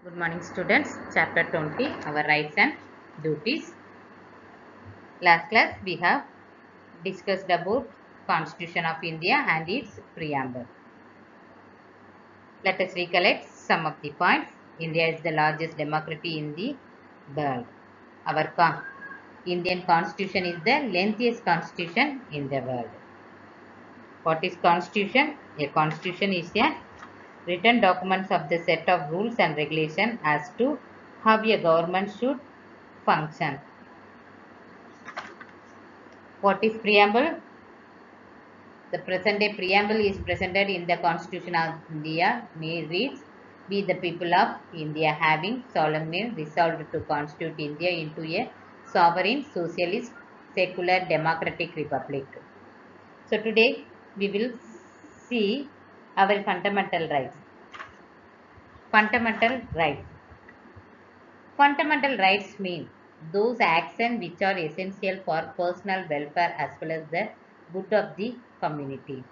Good morning students. Chapter 20, our rights and duties. Last class we have discussed about Constitution of India and its preamble. Let us recollect some of the points. India is the largest democracy in the world. Our Indian Constitution is the lengthiest constitution in the world. What is Constitution? A Constitution is a written documents of the set of rules and regulation as to how a government should function. What is preamble? The present day preamble is presented in the Constitution of India. May reads, "We the people of India having solemnly resolved to constitute India into a sovereign, socialist, secular, democratic republic." So today we will see our fundamental rights. Fundamental rights. Fundamental rights mean those actions which are essential for personal welfare as well as the good of the community.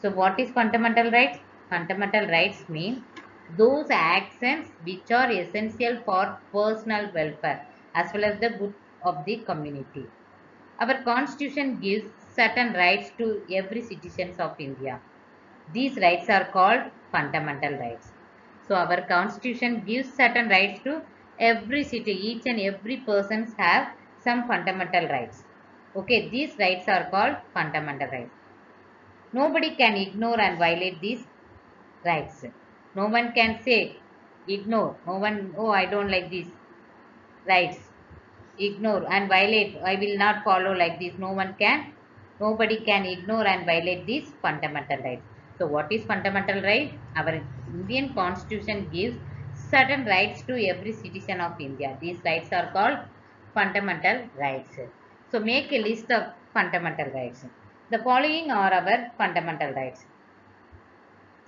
So what is fundamental rights? Fundamental rights mean those actions which are essential for personal welfare as well as the good of the community. Our constitution gives certain rights to every citizens of India. These rights are called fundamental rights. So our constitution gives certain rights to every city. Each and every persons have some fundamental rights. Okay, these rights are called fundamental rights. Nobody can ignore and violate these rights. No one can say ignore. No one, oh, I don't like these rights. Ignore and violate. I will not follow like this. No one can. Nobody can ignore and violate these fundamental rights. So what is fundamental right? Our Indian Constitution gives certain rights to every citizen of India. These rights are called fundamental rights. So make a list of fundamental rights. The following are our fundamental rights.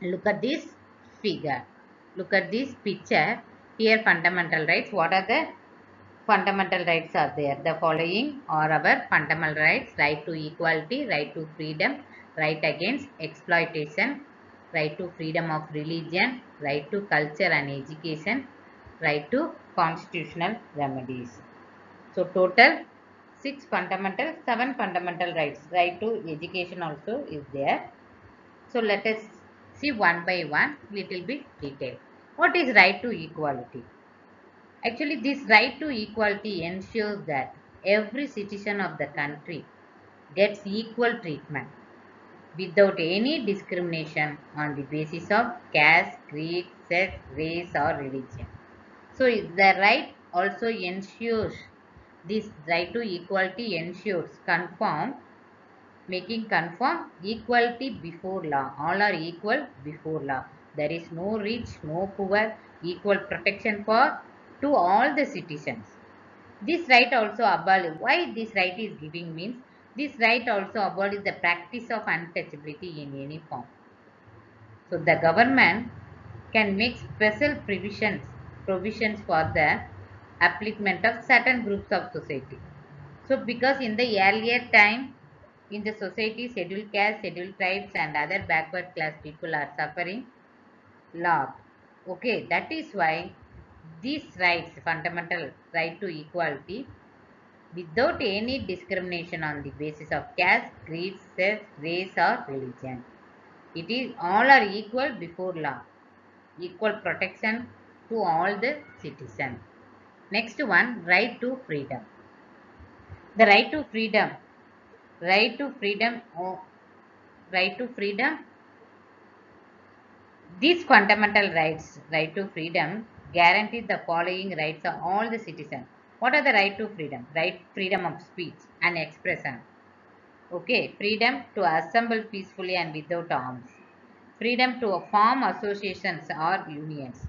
Look at this figure. Look at this picture. Here fundamental rights. What are the fundamental rights are there? The following are our fundamental rights. Right to equality, right to freedom, right against exploitation, right to freedom of religion, right to culture and education, right to constitutional remedies. So total 6 fundamental, 7 fundamental rights. Right to education also is there. So let us see one by one, little bit detail. What is right to equality? Actually, this right to equality ensures that every citizen of the country gets equal treatment without any discrimination on the basis of caste, creed, sex, race, or religion. So the right also ensures this right to equality ensures making conform equality before law. All are equal before law. There is no rich, no poor, equal protection for to all the citizens. This right also abolishes. Why this right is giving means this right also abolishes the practice of untouchability in any form. So the government can make special provisions for the upliftment of certain groups of society. So because in the earlier time in the society, scheduled caste, scheduled tribes and other backward class people are suffering lot. Okay, that is why these rights, fundamental right to equality, without any discrimination on the basis of caste, creed, sex, race or religion. It is all are equal before law, equal protection to all the citizens. Next one, right to freedom. The right to freedom, right to freedom. These fundamental rights, right to freedom, guarantee the following rights of all the citizens. What are the right to freedom? Right, freedom of speech and expression. Okay, freedom to assemble peacefully and without arms. Freedom to form associations or unions.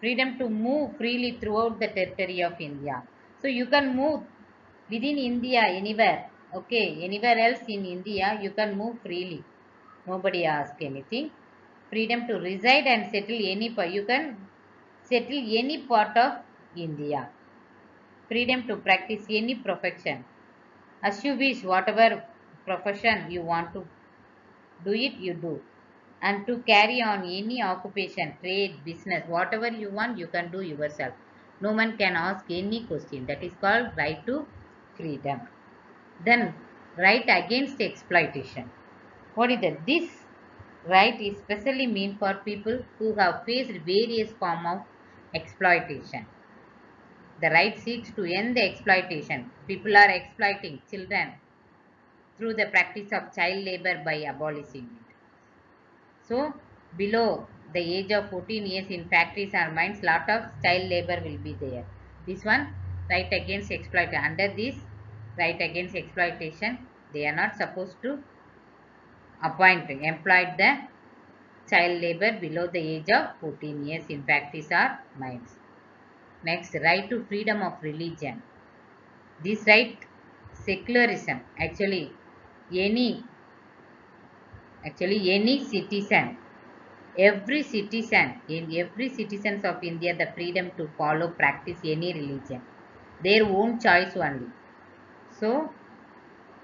Freedom to move freely throughout the territory of India. So you can move within India anywhere. Okay, anywhere else in India, you can move freely. Nobody ask anything. Freedom to reside and settle any part. You can settle any part of India. Freedom to practice any profession. As you wish, whatever profession you want to do it, you do. and to carry on any occupation, trade, business, whatever you want, you can do yourself. No one can ask any question. That is called right to freedom. Then right against exploitation. What is that? This right is specially meant for people who have faced various forms of exploitation. The right seeks to end the exploitation. People are exploiting children through the practice of child labor by abolishing it. So, below the age of 14 years in factories or mines, lot of child labor will be there. This one, right against exploitation. Under this, right against exploitation, they are not supposed to employ the child labor below the age of 14 years in factories or mines. Next, right to freedom of religion. This right, secularism, any any citizen, every citizens of India the freedom to follow, practice any religion, their own choice only. So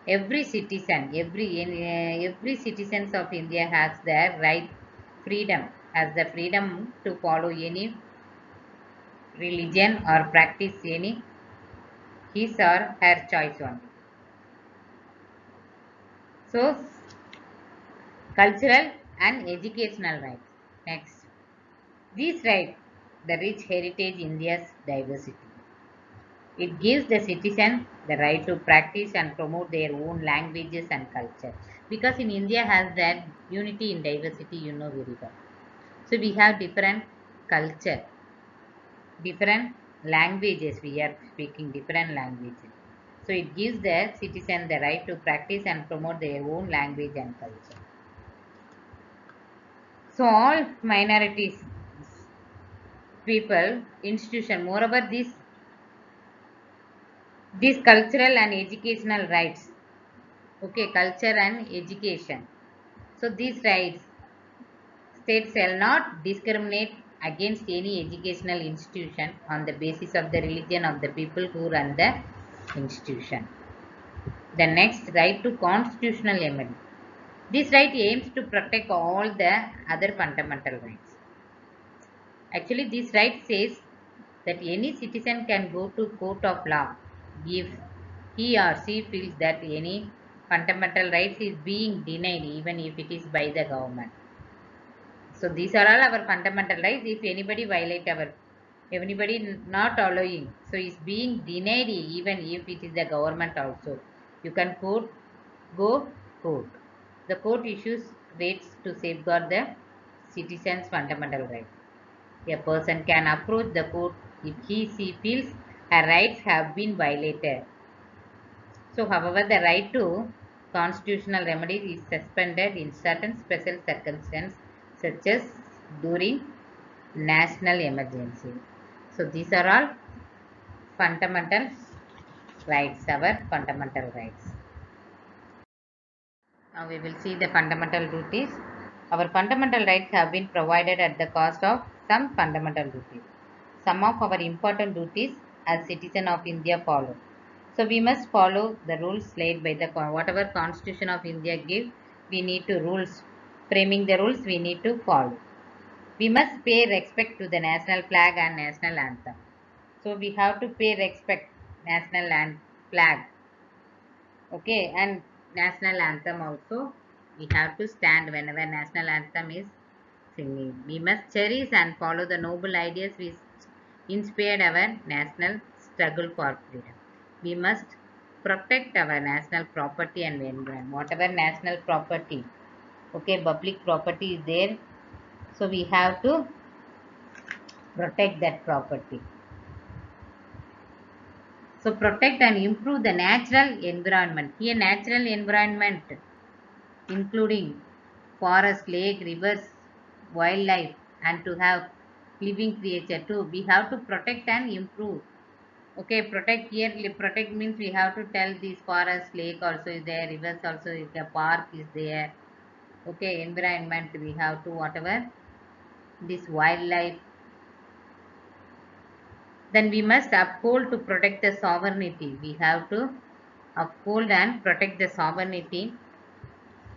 every citizens of India has the right, freedom, has the freedom to follow any religion or practice any his or her choice only. So cultural and educational rights. Next, these rights, the rich heritage India's diversity. It gives the citizen the right to practice and promote their own languages and culture. Because in India has that unity in diversity, you know very well. So we have different culture, different languages. We are speaking different languages. So it gives the citizen the right to practice and promote their own language and culture. So all minorities, people, institution, moreover these cultural and educational rights. Okay, culture and education. So these rights, states shall not discriminate against any educational institution on the basis of the religion of the people who run the institution. The next, right to constitutional amendment. This right aims to protect all the other fundamental rights. Actually, this right says that any citizen can go to court of law if he or she feels that any fundamental rights is being denied, even if it is by the government. So these are all our fundamental rights. If anybody not allowing, so is being denied, even if it is the government also. You can go court. The court issues rates to safeguard the citizens' fundamental rights. A person can approach the court if she feels her rights have been violated. So, however, the right to constitutional remedies is suspended in certain special circumstances, such as during national emergency. So, these are all fundamental rights, our fundamental rights. Now, we will see the fundamental duties. Our fundamental rights have been provided at the cost of some fundamental duties. Some of our important duties as citizen of India follow. So we must follow the rules laid by the whatever Constitution of India give. We need to rules, framing the rules. We need to follow. We must pay respect to the national flag and national anthem. So we have to pay respect national and flag. Okay, and national anthem also. We have to stand whenever national anthem is singing. We must cherish and follow the noble ideas which inspired our national struggle for freedom. We must protect our national property and environment. Whatever national property, okay, public property is there, so we have to protect that property. So protect and improve the natural environment. Here, natural environment including forest, lake, rivers, wildlife, and to have living creature too. We have to protect and improve. Okay, protect here. Protect means we have to tell this forest, lake also is there, rivers also is there, park is there. Okay, environment we have to whatever this wildlife. Then we must uphold to protect the sovereignty. We have to uphold and protect the sovereignty,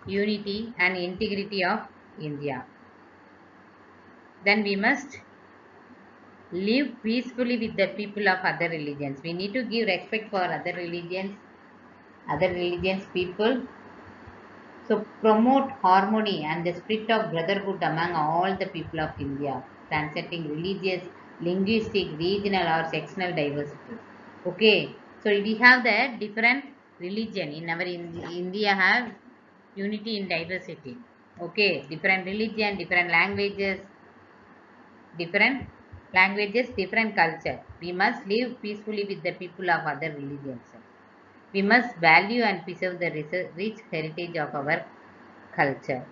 unity, and integrity of India. Then we must live peacefully with the people of other religions. We need to give respect for other religions people. So promote harmony and the spirit of brotherhood among all the people of India, transcending religious, linguistic, regional or sectional diversity. Okay, so we have the different religion in our India have unity in diversity. Okay, different languages, different culture. We must live peacefully with the people of other religions. We must value and preserve the rich heritage of our culture.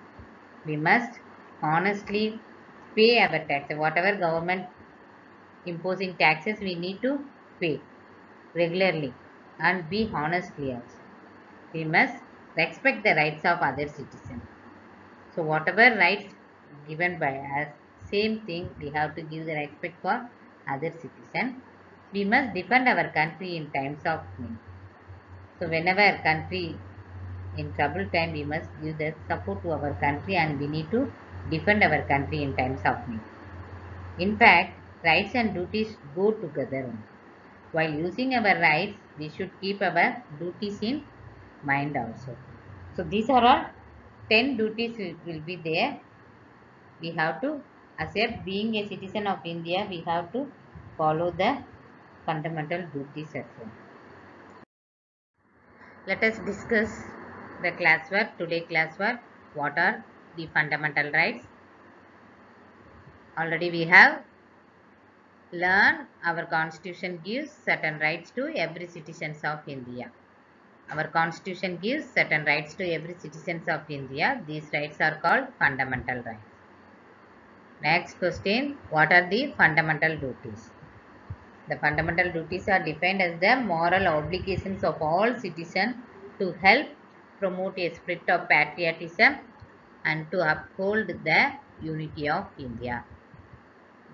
We must honestly pay our taxes. Whatever government imposing taxes, we need to pay regularly and be honestly also. We must respect the rights of other citizens. So whatever rights given by us, same thing we have to give the respect for other citizens. We must defend our country in times of need. So whenever country in trouble time, we must give the support to our country and we need to defend our country in times of need. In fact, rights and duties go together. While using our rights, we should keep our duties in mind also. So these are all 10 duties will be there. We have to accept being a citizen of India, we have to follow the fundamental duties as well. Let us discuss the classwork. Today classwork. What are the fundamental rights? Already we have learned our constitution gives certain rights to every citizens of India. Our constitution gives certain rights to every citizens of India. These rights are called fundamental rights. Next question. What are the fundamental duties? The fundamental duties are defined as the moral obligations of all citizens to help promote a spirit of patriotism and to uphold the unity of India.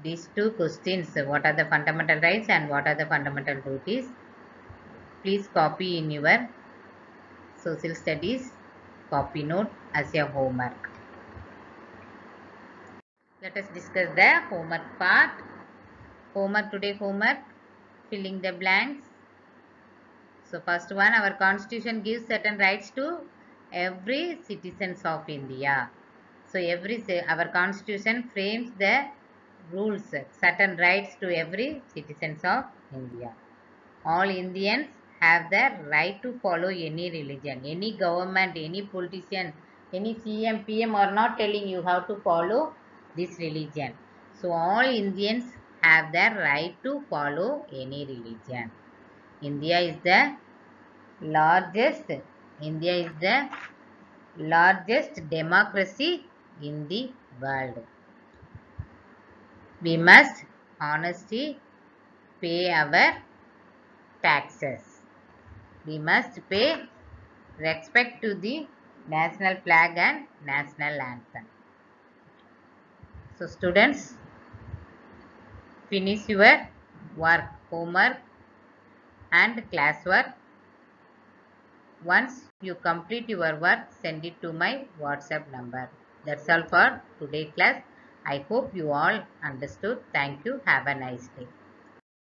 These two questions, what are the fundamental rights and what are the fundamental duties? Please copy in your social studies copy note as a homework. Let us discuss the homework part. Homework, filling the blanks. So first one, our constitution gives certain rights to every citizens of India. So our constitution frames the rules, certain rights to every citizens of India. All Indians have the right to follow any religion. Any government, any politician, any CM, PM are not telling you how to follow this religion. So all Indians have the right to follow any religion. India is the largest India is the largest democracy in the world. We must honestly pay our taxes. We must pay respect to the national flag and national anthem. So students, finish your homework and classwork. Once you complete your work, send it to my WhatsApp number. That's all for today class. I hope you all understood. Thank you. Have a nice day.